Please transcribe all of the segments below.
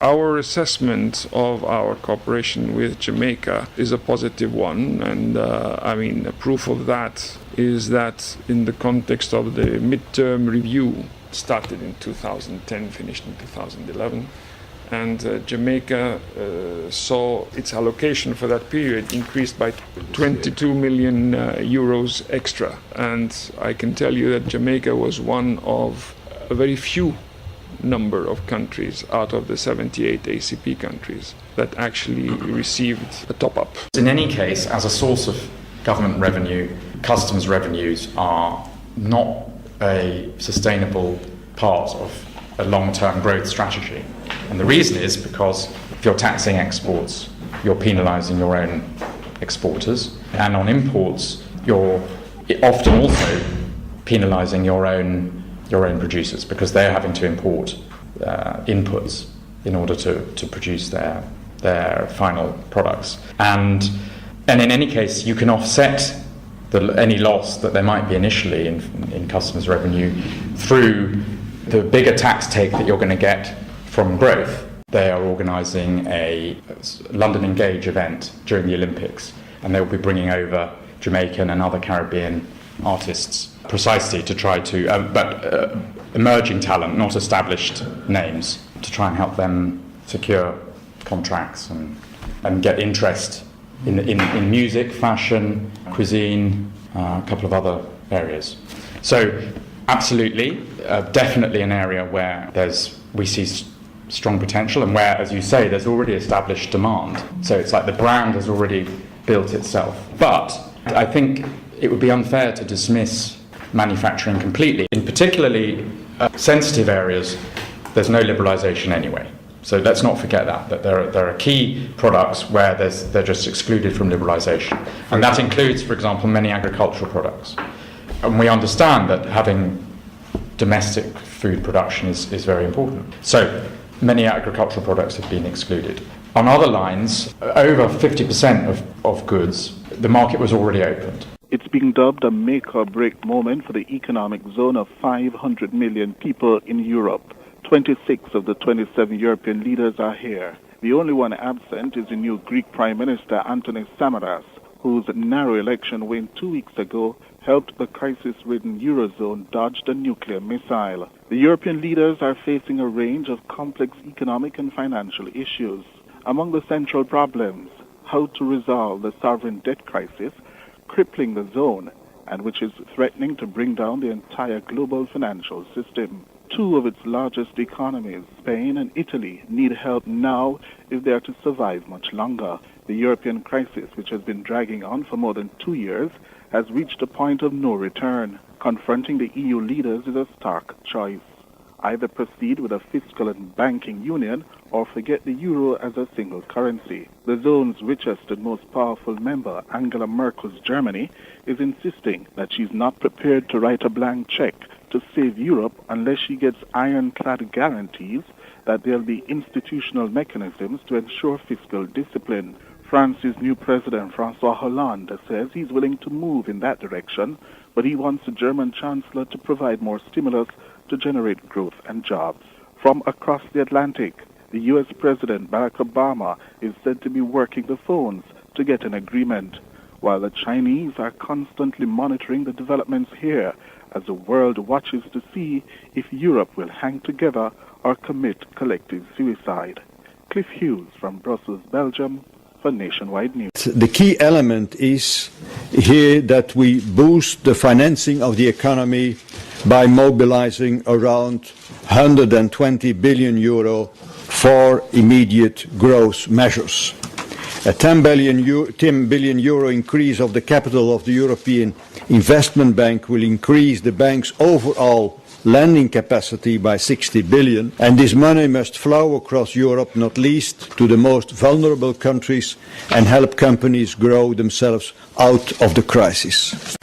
Our assessment of our cooperation with Jamaica is a positive one, and a proof of that is that in the context of the midterm review, started in 2010, finished in 2011, and Jamaica saw its allocation for that period increased by 22 million euros extra. And I can tell you that Jamaica was one of a very few number of countries out of the 78 ACP countries that actually received a top-up. In any case, as a source of government revenue, customs revenues are not a sustainable part of a long-term growth strategy. And the reason is because if you're taxing exports, you're penalising your own exporters, and on imports, you're often also penalising your own producers, because they're having to import inputs in order to produce their final products. And in any case, you can offset any loss that there might be initially in customs revenue through the bigger tax take that you're going to get from growth. They are organising a London Engage event during the Olympics, and they'll be bringing over Jamaican and other Caribbean artists precisely to try to, emerging talent, not established names, to try and help them secure contracts and get interest in music, fashion, cuisine, a couple of other areas. So absolutely, definitely an area where we see strong potential, and where, as you say, there's already established demand. So it's like the brand has already built itself. But I think it would be unfair to dismiss manufacturing completely. In particularly sensitive areas, there's no liberalisation anyway. So let's not forget that there are key products where they're just excluded from liberalisation. And that includes, for example, many agricultural products. And we understand that having domestic food production is very important. So many agricultural products have been excluded. On other lines, over 50% of goods, the market was already opened. It's being dubbed a make-or-break moment for the economic zone of 500 million people in Europe. 26 of the 27 European leaders are here. The only one absent is the new Greek Prime Minister Antonis Samaras, whose narrow election win 2 weeks ago helped the crisis-ridden Eurozone dodge the nuclear missile. The European leaders are facing a range of complex economic and financial issues. Among the central problems, how to resolve the sovereign debt crisis crippling the zone, and which is threatening to bring down the entire global financial system. Two of its largest economies, Spain and Italy, need help now if they are to survive much longer. The European crisis, which has been dragging on for more than 2 years, has reached a point of no return. Confronting the EU leaders is a stark choice. Either proceed with a fiscal and banking union or forget the euro as a single currency. The zone's richest and most powerful member, Angela Merkel's Germany, is insisting that she's not prepared to write a blank check to save Europe unless she gets ironclad guarantees that there'll be institutional mechanisms to ensure fiscal discipline. France's new president, François Hollande, says he's willing to move in that direction, but he wants the German chancellor to provide more stimulus to generate growth and jobs. From across the Atlantic, the U.S. President Barack Obama is said to be working the phones to get an agreement, while the Chinese are constantly monitoring the developments here as the world watches to see if Europe will hang together or commit collective suicide. Cliff Hughes from Brussels, Belgium, for Nationwide News. The key element is here that we boost the financing of the economy by mobilizing around 120 billion euro for immediate growth measures. A 10 billion euro increase of the capital of the European Investment Bank will increase the bank's overall lending capacity by 60 billion, and this money must flow across Europe, not least to the most vulnerable countries, and help companies grow themselves out of the crisis.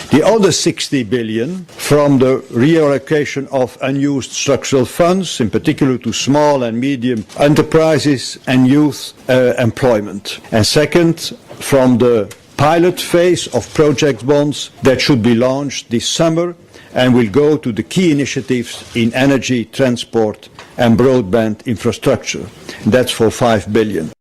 The other 60 billion from the reallocation of unused structural funds, in particular to small and medium enterprises and youth employment. And second, from the pilot phase of project bonds that should be launched this summer and will go to the key initiatives in energy, transport and broadband infrastructure. That's for 5 billion.